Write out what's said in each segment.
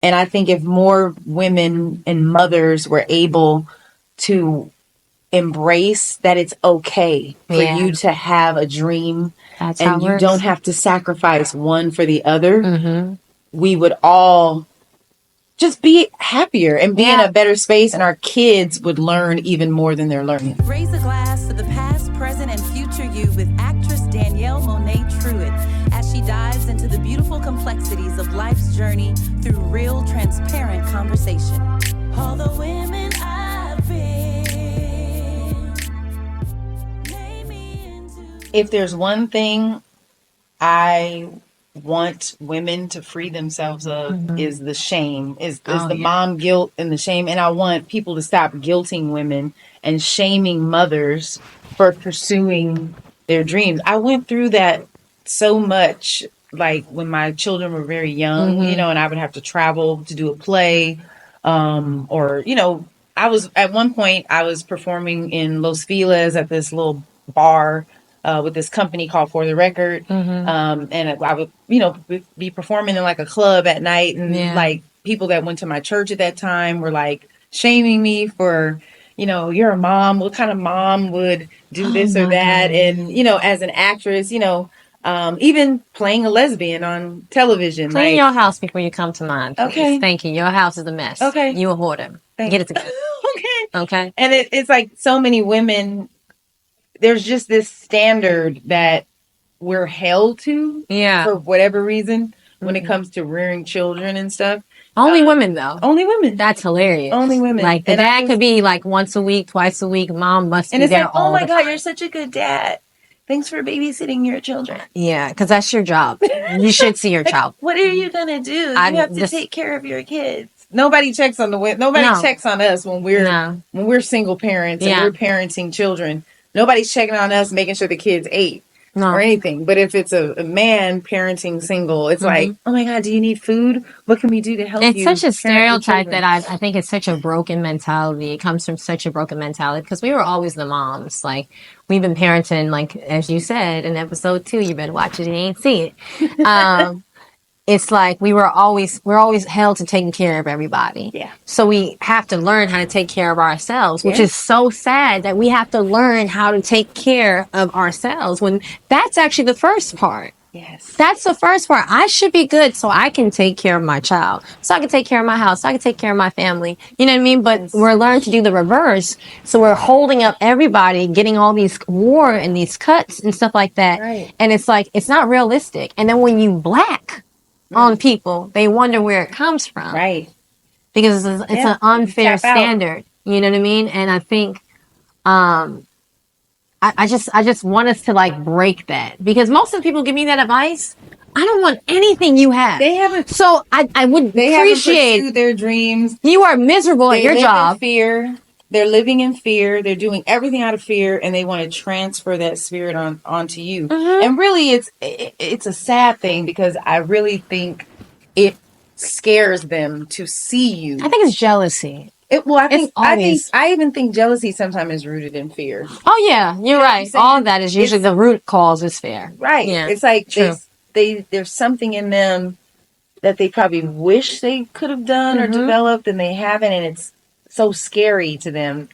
And I think if more women and mothers were able to embrace that it's okay for you to have a dream and you don't have to sacrifice one for the other, we would all just be happier and be in a better space, and our kids would learn even more than they're learning. Raise a glass to the past, present, and future you with actress Danielle Mone Truitt as she dives into the beautiful complexities of life's journey through real, transparent conversation. All the women I've been, made me into... If there's one thing I want women to free themselves of is the shame, is the mom guilt and the shame. And I want people to stop guilting women and shaming mothers for pursuing their dreams. I went through that so much, like when my children were very young, you know, and I would have to travel to do a play, or, you know, at one point I was performing in Los Feliz at this little bar with this company called For the Record. And I would, you know, be performing in like a club at night. And like people that went to my church at that time were like shaming me for, you know, you're a mom. What kind of mom would do this or that? God. And, you know, as an actress, you know, even playing a lesbian on television. Clean your house before you come to mine. Please. Okay. Thank you. Your house is a mess. Okay. You a hoarder. Get it together. Okay. And it's like so many women, there's just this standard that we're held to for whatever reason when it comes to rearing children and stuff. Only women, though. Only women. That's hilarious. Only women. Like, the dad could be like once a week, twice a week. Mom must be there all the time. And it's like, oh my God, you're such a good dad. Thanks for babysitting your children. Yeah, because that's your job. You should see your child. What are you going to do? You have to take care of your kids. Nobody checks on nobody checks on us when we're single parents and we're parenting children. Nobody's checking on us, making sure the kids ate or anything. But if it's a man parenting single, it's like, oh my God, do you need food? What can we do to help you? It's such a stereotype that I think it's such a broken mentality. It comes from such a broken mentality because we were always the moms. Like, we've been parenting, like, as you said in episode 2, you better watch it and you ain't see it. It's like we're always held to taking care of everybody. Yeah. So we have to learn how to take care of ourselves, which is so sad that we have to learn how to take care of ourselves when that's actually the first part. Yes. That's the first part. I should be good so I can take care of my child, so I can take care of my house, so I can take care of my family. You know what I mean? But we're learning to do the reverse. So we're holding up everybody, getting all these war and these cuts and stuff like that. Right. And it's like, it's not realistic. And then when you black on people, they wonder where it comes from. Right. Because it's an unfair standard. You know what I mean? And I think, I just want us to like break that, because most of the people give me that advice. I don't want anything you have. They haven't. So I would appreciate their dreams. You are miserable at your job. In fear. They're living in fear. They're doing everything out of fear, and they want to transfer that spirit onto you. And really, it's a sad thing, because I really think it scares them to see you. I think it's jealousy. I even think jealousy sometimes is rooted in fear. Oh yeah, you're right. All of that is usually the root cause is fear. Right. Yeah. It's like there's something in them that they probably wish they could have done or developed, and they haven't, and it's so scary to them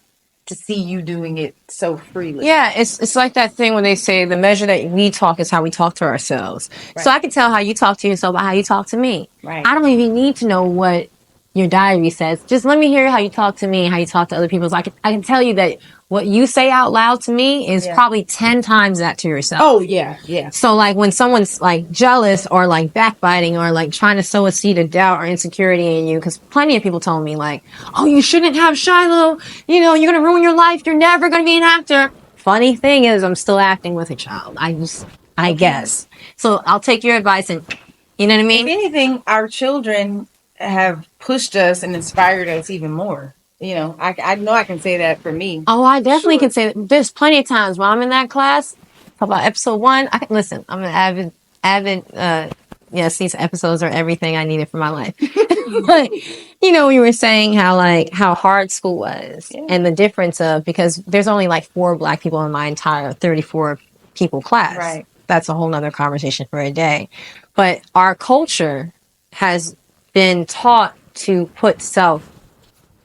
to see you doing it so freely. Yeah, it's like that thing when they say the measure that we talk is how we talk to ourselves. Right. So I can tell how you talk to yourself by how you talk to me. Right. I don't even need to know what your diary says. Just let me hear how you talk to me and how you talk to other people. So I can tell you that what you say out loud to me is probably 10 times that to yourself. Oh, yeah, yeah. So, like, when someone's, like, jealous or, like, backbiting or, like, trying to sow a seed of doubt or insecurity in you, because plenty of people told me, like, oh, you shouldn't have Shiloh. You know, you're going to ruin your life. You're never going to be an actor. Funny thing is, I'm still acting with a child. I guess. So, I'll take your advice and, you know what I mean? If anything, our children have pushed us and inspired us even more. You know, I know I can say that for me. Oh, I definitely can say that. There's plenty of times when I'm in that class, talk about episode 1. Listen, I'm an avid, these episodes are everything I needed for my life. But, you know, we were saying how hard school was and the difference of, because there's only like 4 Black people in my entire 34 people class. Right. That's a whole nother conversation for a day. But our culture has been taught to put self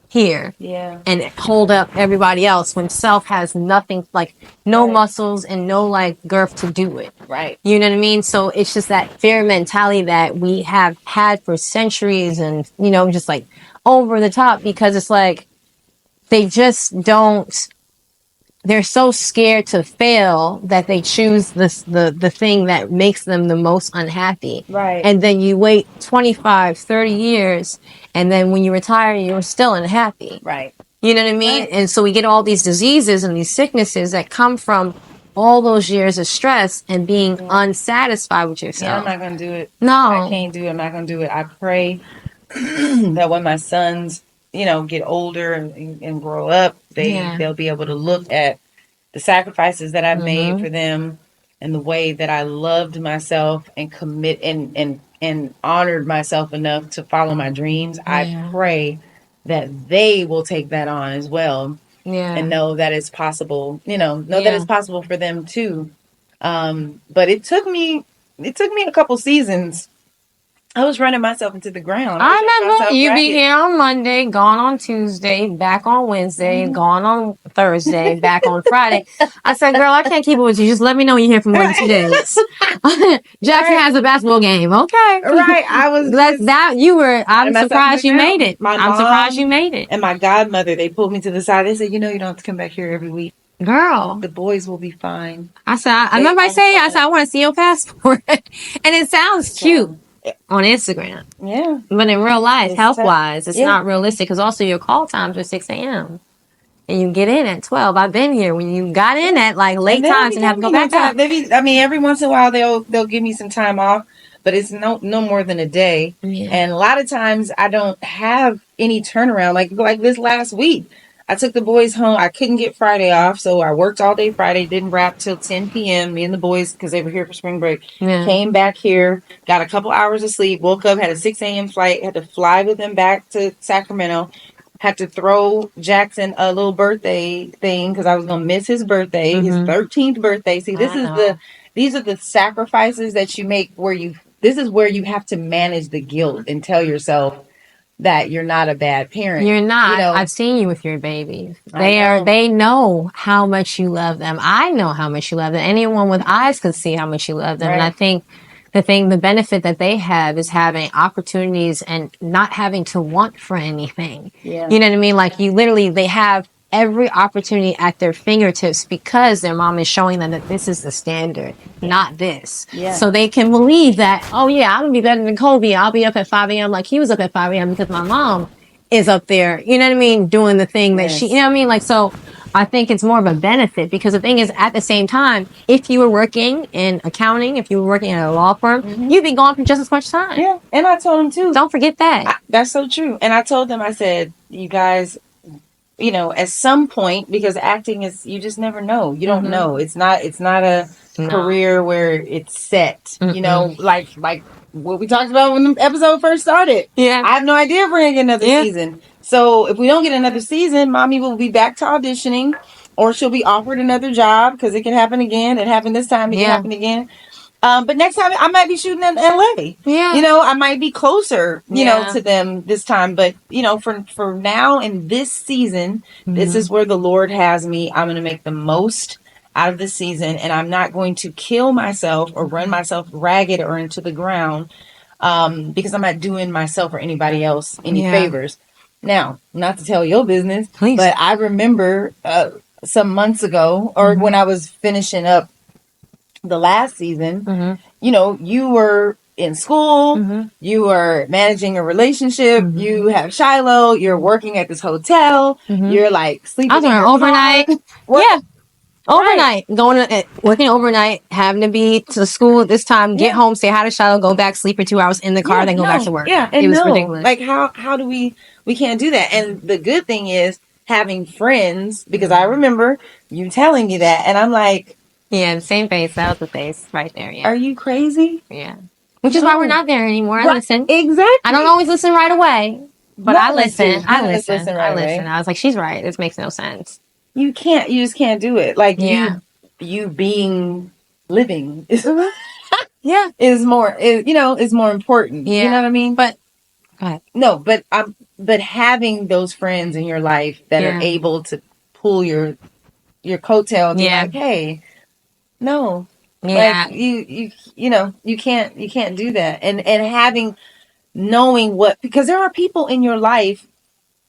here and hold up everybody else when self has nothing, like no muscles and no like girth to do it. Right. You know what I mean? So it's just that fear mentality that we have had for centuries and, you know, just like over the top, because it's like they just don't, they're so scared to fail that they choose the thing that makes them the most unhappy. Right. And then you wait 25, 30 years, and then when you retire, you're still unhappy. Right. You know what I mean? Right. And so we get all these diseases and these sicknesses that come from all those years of stress and being unsatisfied with yourself. Yeah, I'm not going to do it. No. I can't do it. I'm not going to do it. I pray that when my sons, you know, get older and grow up, they'll be able to look at the sacrifices that I've made for them and the way that I loved myself and commit and honored myself enough to follow my dreams. I pray that they will take that on as well. And know that it's possible, you know that it's possible for them too. But it took me a couple seasons. I was running myself into the ground. I remember you be here on Monday, gone on Tuesday, back on Wednesday, gone on Thursday, back on Friday. I said, girl, I can't keep it with you. Just let me know when you're here for more than 2 days. Jackson has a basketball game. Okay. Right. I was I'm surprised you made it. I'm surprised you made it. And my godmother, they pulled me to the side. They said, you know, you don't have to come back here every week. Girl, the boys will be fine. I said, I remember I said, I want to see your passport. And it sounds cute on Instagram. Yeah. But in real life, health-wise, it's not realistic, because also your call times are 6 a.m. And you get in at 12. I've been here when you got in at like late times and have to go back out. I mean, every once in a while they'll give me some time off, but it's no more than a day. Yeah. And a lot of times I don't have any turnaround. Like this last week, I took the boys home. I couldn't get Friday off, so I worked all day Friday, didn't wrap till 10 p.m. Me and the boys, because they were here for spring break, came back here, got a couple hours of sleep, woke up, had a 6 a.m. flight, had to fly with them back to Sacramento, had to throw Jackson a little birthday thing because I was going to miss his birthday, his 13th birthday. See, these are the sacrifices that you make this is where you have to manage the guilt and tell yourself that you're not a bad parent. You're not. You know, I've seen you with your babies. They know how much you love them. I know how much you love them. Anyone with eyes could see how much you love them. Right. And I think the benefit that they have is having opportunities and not having to want for anything. Yeah. You know what I mean? Like they have every opportunity at their fingertips because their mom is showing them that this is the standard, not this. Yeah. So they can believe that, oh yeah, I'm gonna be better than Kobe. I'll be up at 5 a.m. like he was up at 5 a.m. because my mom is up there, you know what I mean, doing the thing that she, you know what I mean? Like, so I think it's more of a benefit, because the thing is, at the same time, if you were working in accounting, if you were working at a law firm, you'd be gone for just as much time. Yeah. And I told them too. Don't forget that. That's so true. And I told them, I said, you guys, you know, at some point, because acting is, you just never know. You don't know. It's not a career where it's set, you know, like what we talked about when the episode first started. Yeah. I have no idea if we're going to get another season. So if we don't get another season, mommy will be back to auditioning, or she'll be offered another job, because it can happen again. It happened this time. It can happen again. But next time I might be shooting in LA. Yeah. You know, I might be closer, you know, to them this time. But, you know, for now in this season, this is where the Lord has me. I'm going to make the most out of this season, and I'm not going to kill myself or run myself ragged or into the ground, because I'm not doing myself or anybody else any favors. Now, not to tell your business, please, but I remember some months ago, or when I was finishing up the last season, you know, you were in school, you were managing a relationship, you have Shiloh, you're working at this hotel, you're like sleeping. I was working overnight. Yeah. Overnight, working overnight, having to be to school at this time, get home, say hi to Shiloh, go back, sleep for 2 hours in the car, then go back to work. Yeah, and it was ridiculous. Like how do we can't do that? And the good thing is having friends, because I remember you telling me that, and I'm like, yeah, the same face. That was the face right there. Yeah. Are you crazy? Yeah. Which is why we're not there anymore. I listen. Exactly. I don't always listen right away, but I listen. I listen. Right I listen. away. I was like, she's right. This makes no sense. You just can't do it. Like you being living is more important. You know what I mean? But No, but having those friends in your life that are able to pull your coattail and be like, hey, no. Like you know, you can't do that. And knowing what, because there are people in your life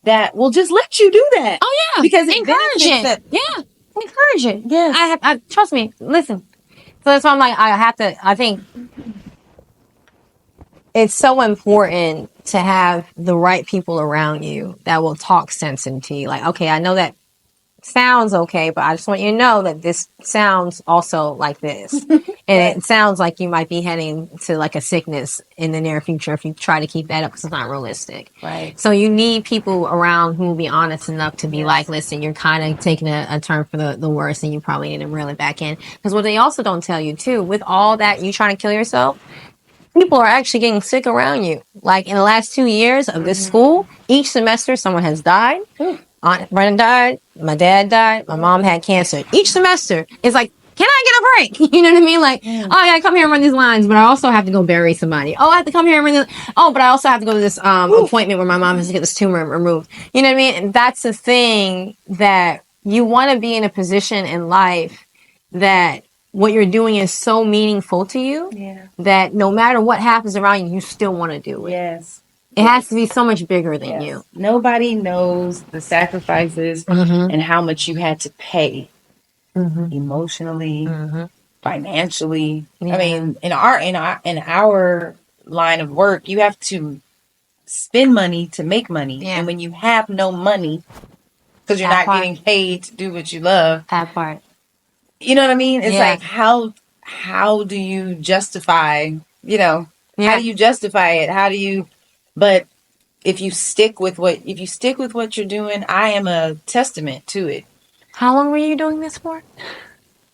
that will just let you do that. Oh yeah. Because it encourage benefits them. it. Yeah. Encourage it. Yes. I trust me. Listen. So that's why I'm like, I think it's so important to have the right people around you that will talk sense into you. Like, okay, I know that sounds okay, but I just want you to know that this sounds also like this. And it sounds like you might be heading to like a sickness in the near future if you try to keep that up, because it's not realistic. Right. So you need people around who will be honest enough to be like, listen, you're kind of taking a turn for the worse and you probably need to reel it back in. Because what they also don't tell you too, with all that you trying to kill yourself, people are actually getting sick around you. Like in the last 2 years of this school, each semester someone has died. Aunt Brennan died. My dad died. My mom had cancer. Each semester, it's like, can I get a break? You know what I mean? Like, oh, I gotta come here and run these lines, but I also have to go bury somebody. Oh, I have to come here and run this. Oh, but I also have to go to this appointment where my mom has to get this tumor removed. You know what I mean? And that's the thing, that you want to be in a position in life that what you're doing is so meaningful to you that no matter what happens around you, you still want to do it. Yes. It has to be so much bigger than you. Nobody knows the sacrifices and how much you had to pay emotionally, financially. I mean, in our line of work, you have to spend money to make money. And when you have no money because you're not getting paid to do what you love, that part. You know what I mean? It's like, how do you justify, you know, how do you justify it? But if you stick with what you're doing, I am a testament to it. How long were you doing this for?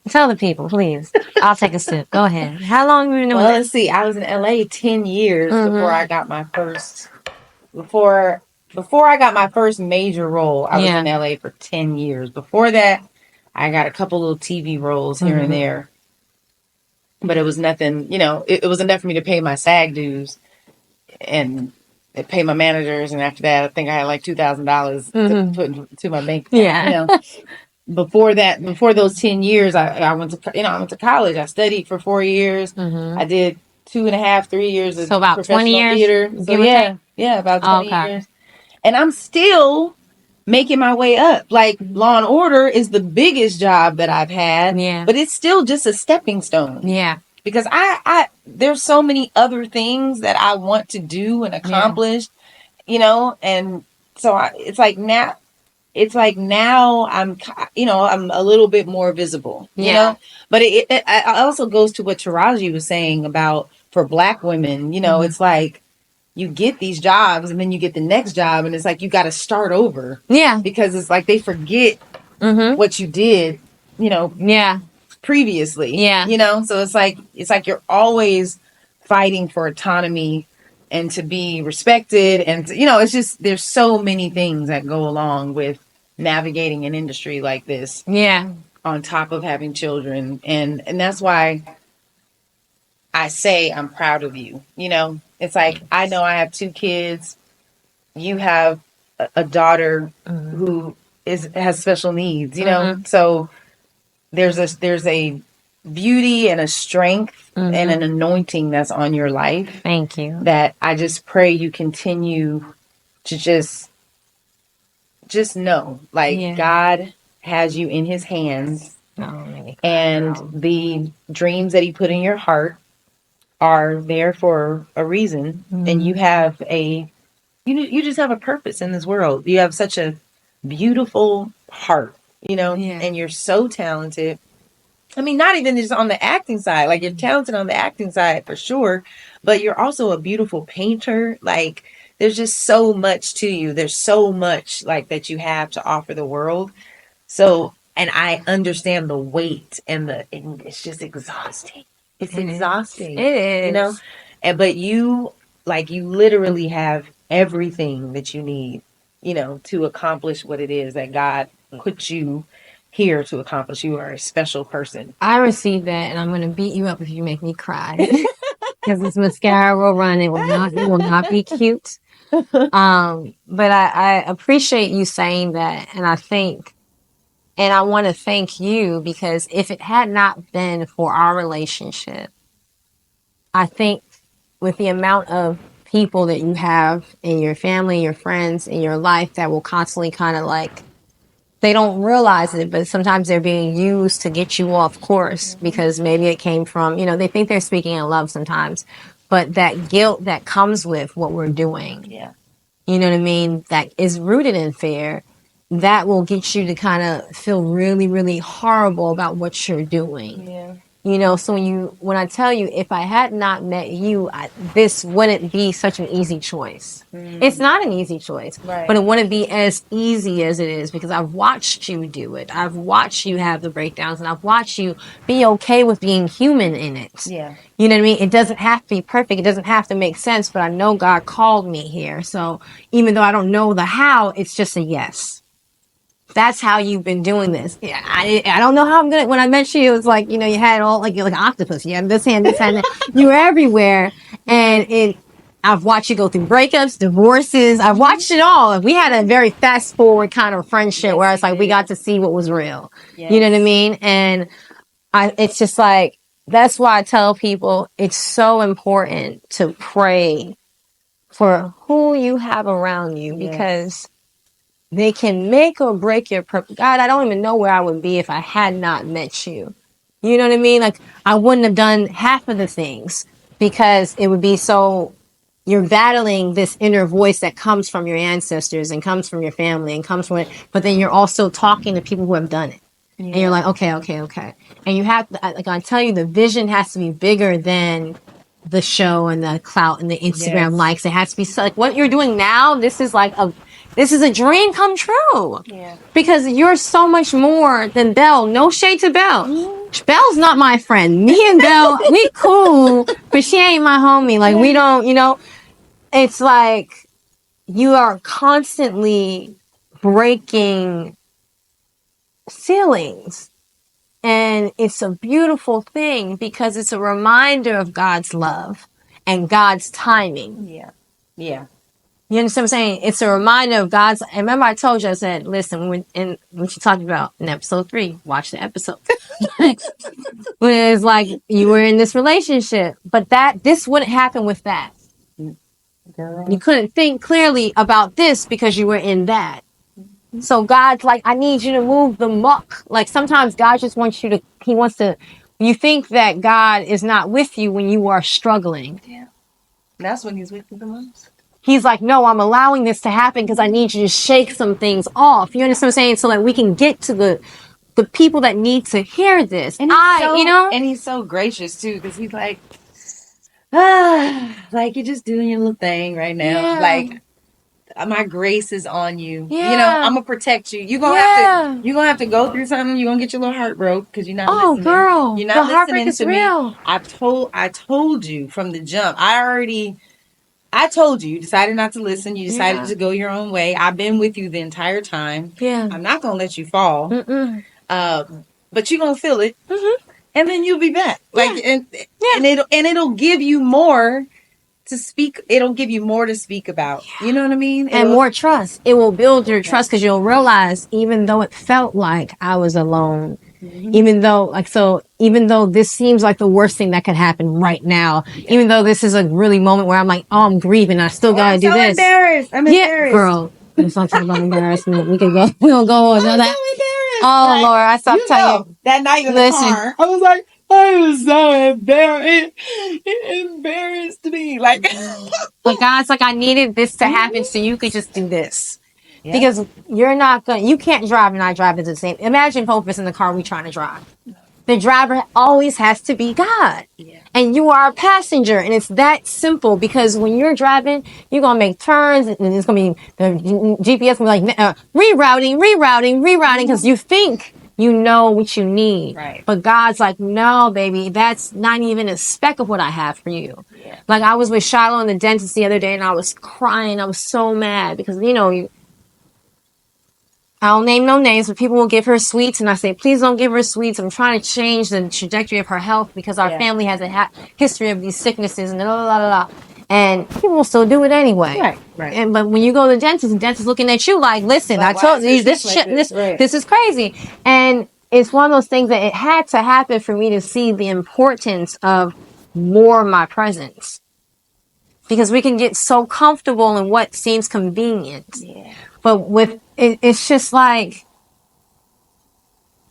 Tell the people, please. I'll take a sip. Go ahead. How long were you doing Well, let's see. I was in LA 10 years before I got my first, before I got my first major role. I was in LA for 10 years. Before that, I got a couple little TV roles here and there. But it was nothing, you know, it was enough for me to pay my SAG dues and pay my managers. And after that, I think I had like $2,000 to put into my bank account. You know, before those 10 years, I went to college. I studied for 4 years. I did 2.5, 3 years of about professional 20 years theater. So about 20 years. And I'm still making my way up. Like, Law and Order is the biggest job that I've had, but it's still just a stepping stone. Because I there's so many other things that I want to do and accomplish, you know, and so it's like now I'm, you know, I'm a little bit more visible, you know, but it also goes to what Taraji was saying about for Black women, you know, it's like, you get these jobs and then you get the next job and it's like you got to start over. Because it's like they forget what you did, you know, previously. You know, so it's like you're always fighting for autonomy and to be respected, and you know, it's just there's so many things that go along with navigating an industry like this. On top of having children, and that's why I say I'm proud of you. You know, it's like, I know I have 2 kids. You have a daughter who has special needs, you know? So there's a beauty and a strength and an anointing that's on your life. Thank you. That I just pray you continue to just know, like, God has you in his hands, and the dreams that he put in your heart are there for a reason, and you have you just have a purpose in this world. You have such a beautiful heart, you know, and you're so talented. I mean, not even just on the acting side. Like, you're talented on the acting side for sure, but you're also a beautiful painter. Like, there's just so much to you. There's so much like that you have to offer the world. So, and I understand the weight and it's just exhausting. It's exhausting. It is. You know? But you literally have everything that you need, you know, to accomplish what it is that God put you here to accomplish. You are a special person. I received that, and I'm going to beat you up if you make me cry. Because this mascara will run. It will not be cute. But I appreciate you saying that. And I want to thank you because if it had not been for our relationship, I think with the amount of people that you have in your family, your friends, in your life that will constantly kind of like, they don't realize it, but sometimes they're being used to get you off course because maybe it came from, they think they're speaking in love sometimes, but that guilt that comes with what we're doing, Yeah. you know what I mean, that is rooted in fear, that will get you to kind of feel really, really horrible about what you're doing. Yeah. So when I tell you, if I had not met you, this wouldn't be such an easy choice. It's not an easy choice, Right. but it wouldn't be as easy as it is because I've watched you do it. I've watched you have the breakdowns, and I've watched you be okay with being human in it. Yeah. You know what I mean? It doesn't have to be perfect. It doesn't have to make sense, but I know God called me here. So even though I don't know the how, it's just a yes. That's how you've been doing this. Yeah, I don't know how I'm gonna. When I met you, it was like you had all you're like an octopus. You had this hand, that. You were everywhere, and I've watched you go through breakups, divorces. I've watched it all. We had a very fast forward kind of friendship where it's like we got to see what was real. Yes. You know what I mean? And it's just like that's why I tell people it's so important to pray for who you have around you because they can make or break your purpose. God, I don't even know where I would be if I had not met you. You know what I mean? Like, I wouldn't have done half of the things because it would be so, you're battling this inner voice that comes from your ancestors and comes from your family and comes from it, but then you're also talking to people who have done it. Yeah. And you're like, okay. And you have to, like I tell you, the vision has to be bigger than the show and the clout and the Instagram likes. It has to be so, like what you're doing now. This is a dream come true. Yeah. Because you're so much more than Belle. No shade to Belle. Mm-hmm. Belle's not my friend. Me and Belle, we cool, but she ain't my homie. Like we don't, it's like you are constantly breaking ceilings. And it's a beautiful thing because it's a reminder of God's love and God's timing. Yeah. Yeah. You understand what I'm saying? It's a reminder of God's. And remember, I told you, I said, listen, when she talked about in episode 3, watch the episode. When it's like you were in this relationship, but this wouldn't happen with that. Girl. You couldn't think clearly about this because you were in that. So God's like, I need you to move the muck. Like sometimes God just wants you think that God is not with you when you are struggling. Yeah. That's when he's with you the most. He's like, no, I'm allowing this to happen because I need you to shake some things off. You understand what I'm saying? So that we can get to the people that need to hear this. And and he's so gracious too because he's like, like you're just doing your little thing right now. Yeah. Like, my grace is on you. Yeah. I'm gonna protect you. You're gonna have to go through something. You're gonna get your little heart broke because you're not listening. Oh, girl, you're not listening to me. I told you from the jump. I told you. You decided not to listen. You decided to go your own way. I've been with you the entire time. Yeah. I'm not gonna let you fall. But you're gonna feel it, and then you'll be back. Like, and it'll give you more to speak. It'll give you more to speak about. You know what I mean? And more trust. It will build your trust because you'll realize, even though it felt like I was alone, even though this seems like the worst thing that could happen right now, even though this is a really moment where I'm like, oh, I'm grieving, I still gotta do this. I'm embarrassed. Yeah, girl. Let's not talk about embarrassment. We don't go on that. Oh, Lord, I stopped telling you. That night in the car, I was like, I was so embarrassed. It embarrassed me. Like, but God's like, I needed this to happen so you could just do this. Yeah. Because you can't drive and I drive at the same. Imagine both of us in the car, we trying to drive. The driver always has to be God. Yeah. And you are a passenger. And it's that simple because when you're driving, you're going to make turns and it's going to be, the GPS will be like, rerouting because you think you know what you need. Right. But God's like, no, baby, that's not even a speck of what I have for you. Yeah. Like I was with Shiloh in the dentist the other day and I was crying. I was so mad because, I don't name no names, but people will give her sweets, and I say, please don't give her sweets. I'm trying to change the trajectory of her health because our family has a history of these sicknesses, and And people will still do it anyway. Right. But when you go to the dentist looking at you like, listen, I told you this is crazy. And it's one of those things that it had to happen for me to see the importance of more of my presence. Because we can get so comfortable in what seems convenient. Yeah. But with it's just like,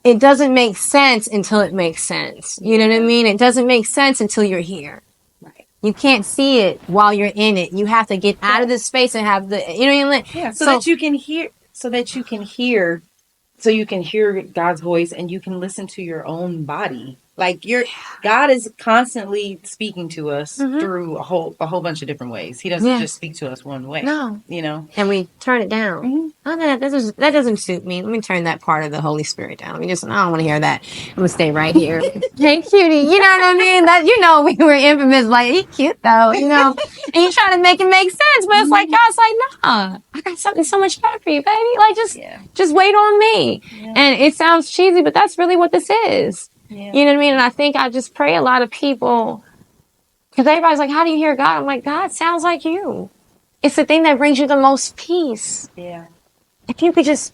it doesn't make sense until it makes sense. You know what I mean? It doesn't make sense until you're here. Right. You can't see it while you're in it. You have to get out of this space and have the, you know what I mean? Yeah, so that you can hear God's voice and you can listen to your own body. Like God is constantly speaking to us through a whole bunch of different ways. He doesn't just speak to us one way. No. You know? And we turn it down. Mm-hmm. Oh, no, that doesn't suit me. Let me turn that part of the Holy Spirit down. I don't want to hear that. I'm going to stay right here. Hey, cutie. You know what I mean? We were infamous, like, he cute though, you know? And you try to make it make sense, but it's like, God's like, nah, I got something so much better for you, baby. Like, just wait on me. Yeah. And it sounds cheesy, but that's really what this is. Yeah. You know what I mean? And I think I just pray a lot of people, because everybody's like, how do you hear God? I'm like, God sounds like you. It's the thing that brings you the most peace. Yeah. If you could just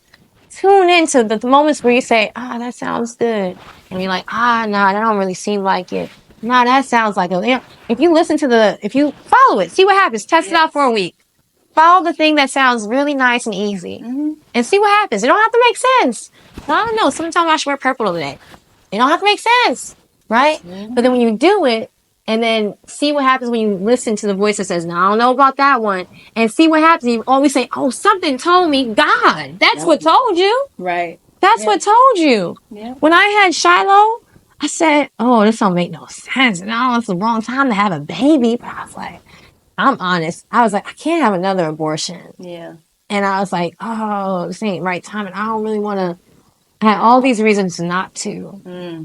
tune into the moments where you say, that sounds good. And you're like, no, that don't really seem like it. No, that sounds like it. If you listen to if you follow it, see what happens. Test it out for a week. Follow the thing that sounds really nice and easy. Mm-hmm. And see what happens. It don't have to make sense. I don't know. Sometimes I should wear purple today. It don't have to make sense. Right? Mm-hmm. But then when you do it, and then see what happens when you listen to the voice that says, no, I don't know about that one. And see what happens. You always say, something told me. God, that's what told you. Right. That's what told you. Yeah. When I had Shiloh, I said, this don't make no sense. No, it's the wrong time to have a baby. But I was like, I'm honest. I was like, I can't have another abortion. Yeah. And I was like, this ain't right time. And I don't really want to. I had all these reasons not to.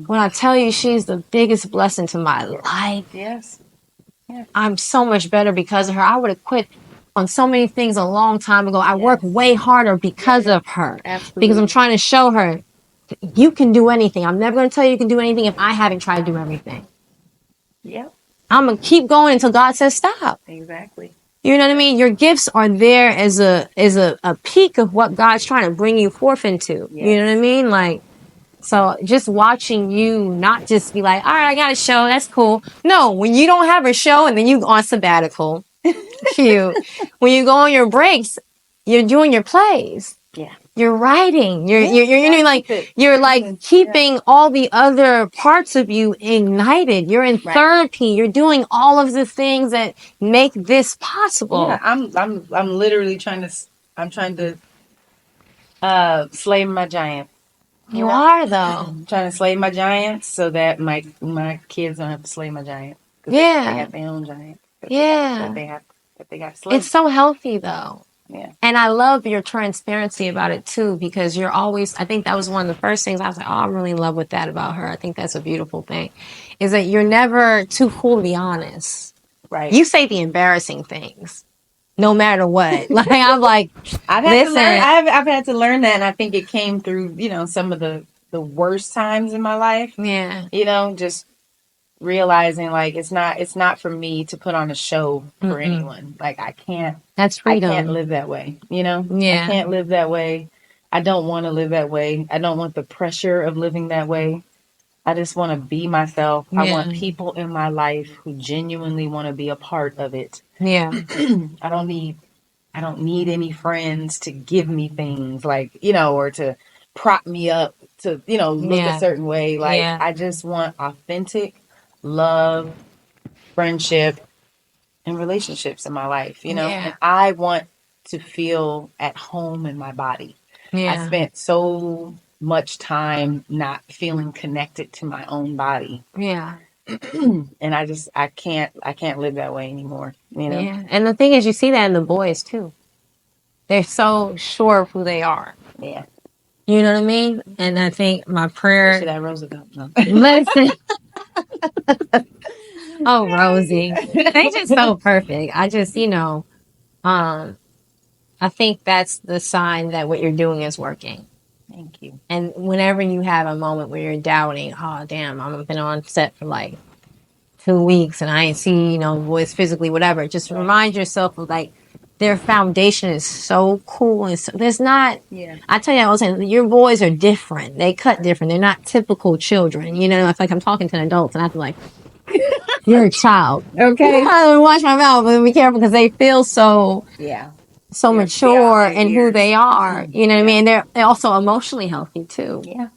When I tell you she's the biggest blessing to my life. Yes. Yeah. I'm so much better because of her. I would have quit on so many things a long time ago. I work way harder because of her. Absolutely. Because I'm trying to show her, you can do anything. I'm never going to tell you can do anything if I haven't tried to do everything. Yep. I'm going to keep going until God says stop. Exactly. You know what I mean? Your gifts are there as a peak of what God's trying to bring you forth into. Yes. You know what I mean? Like, so just watching you not just be like, all right, I got a show. That's cool. No, when you don't have a show and then you on sabbatical, cute. When you go on your breaks, you're doing your plays. Yeah. You're writing. You're keeping all the other parts of you ignited. You're in therapy. You're doing all of the things that make this possible. Yeah, I'm literally trying to slay my giant. You are though. I'm trying to slay my giants so that my kids don't have to slay my giant. Yeah. They have their own giant. Yeah. That they got to slay. It's so healthy though. Yeah. And I love your transparency about it too, because you're always, I think that was one of the first things I was like, I'm really in love with that about her. I think that's a beautiful thing, is that you're never too cool to be honest. Right. You say the embarrassing things no matter what. Like, I'm like, I've had to learn that. And I think it came through, some of the worst times in my life. Yeah. Just realizing like it's not for me to put on a show for anyone. Like I can't. That's freedom. I can't live that way. Yeah. I can't live that way. I don't want to live that way. I don't want the pressure of living that way. I just want to be myself. Yeah. I want people in my life who genuinely want to be a part of it. Yeah. I don't need any friends to give me things like, or to prop me up to, look a certain way. Like I just want authentic love, friendship, and relationships in my life, and I want to feel at home in my body. I spent so much time not feeling connected to my own body. Yeah. And I can't live that way anymore. Yeah. And the thing is, you see that in the boys too. They're so sure of who they are. Yeah. You know what I mean? And I think my prayer. Especially that Roosevelt. No. Listen. Oh, Rosie. They just so perfect. I just, I think that's the sign that what you're doing is working. Thank you. And whenever you have a moment where you're doubting, oh, damn, I've been on set for like 2 weeks and I ain't see, boys physically, whatever. Just remind yourself of like their foundation is so cool. And so there's not, I tell you all the time, your boys are different. They cut different. They're not typical children. I feel like I'm talking to an adult and I have to like, you're a child. Okay. I watch my mouth, but be careful because they feel so mature in who they are. You know what I mean? They're also emotionally healthy too. Yeah.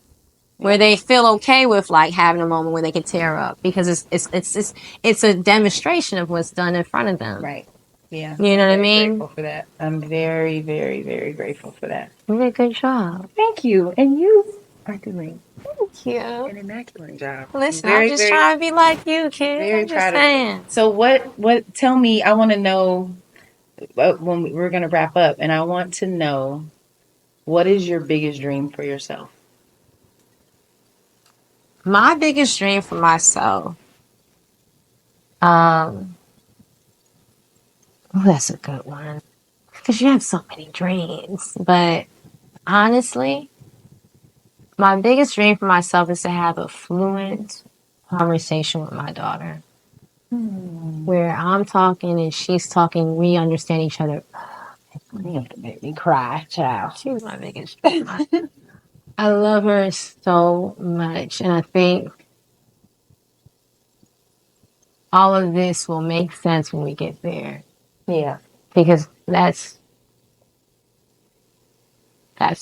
Where they feel okay with like having a moment where they can tear up because it's a demonstration of what's done in front of them. Right. Yeah. You know what I mean? Grateful for that. I'm very, very, very grateful for that. You did a good job. Thank you. And you are doing Thank you. an immaculate job. Listen, I'm just trying to be like you, kid. Very I'm just proud saying. of you. So what, tell me, I want to know when we're going to wrap up, and I want to know, what is your biggest dream for yourself? My biggest dream for myself, that's a good one. Because you have so many dreams. But honestly, my biggest dream for myself is to have a fluent conversation with my daughter. Where I'm talking and she's talking, we understand each other. You have to make me cry, child. She's my biggest dream. I love her so much. And I think all of this will make sense when we get there. Yeah. Because that's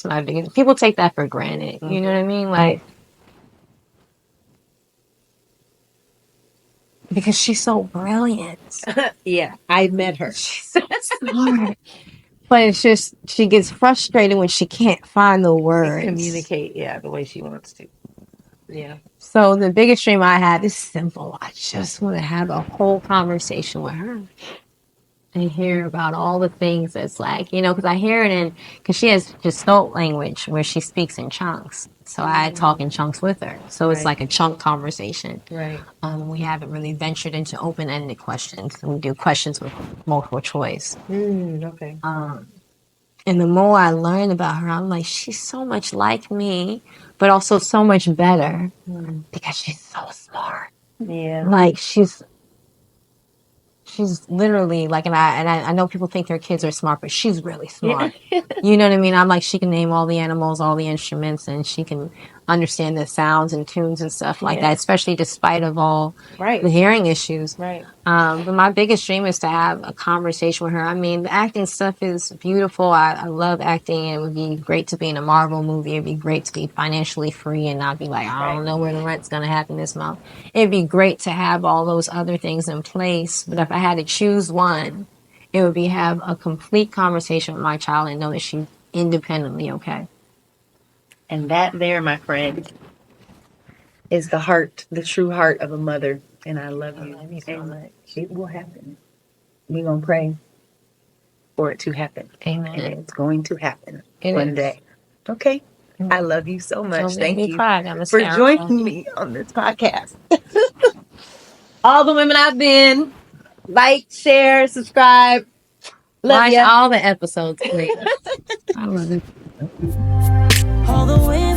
my biggest. People take that for granted. You know what I mean? Like, because she's so brilliant. Yeah, I met her. She's so smart. But it's just, she gets frustrated when she can't find the words. Communicate, the way she wants to. Yeah. So the biggest dream I had is simple. I just want to have a whole conversation with her. And hear about all the things that's like, because I hear it because she has Gestalt language where she speaks in chunks. So I talk in chunks with her. So it's like a chunk conversation. Right. We haven't really ventured into open-ended questions. We do questions with multiple choice. Okay. And the more I learn about her, I'm like, she's so much like me, but also so much better because she's so smart. Yeah. Like she's literally like, and I know people think their kids are smart, but she's really smart. Yeah. You know what I mean? I'm like, she can name all the animals, all the instruments, and she can understand the sounds and tunes and stuff like that, especially despite of all the hearing issues. Right. But my biggest dream is to have a conversation with her. I mean, the acting stuff is beautiful. I love acting. It would be great to be in a Marvel movie. It'd be great to be financially free and not be like, I don't know where the rent's going to happen this month. It'd be great to have all those other things in place. But if I had to choose one, it would be have a complete conversation with my child and know that she's independently okay. And that there, my friend, is the heart, the true heart of a mother. And I love you. I love you so much. It will happen. We're going to pray for it to happen. Amen. And it's going to happen It one is. day. Okay? I love you so much. Thank you for joining me on this podcast. All the women I've been, like, share, subscribe. Watch all the episodes, please. I love it. All the way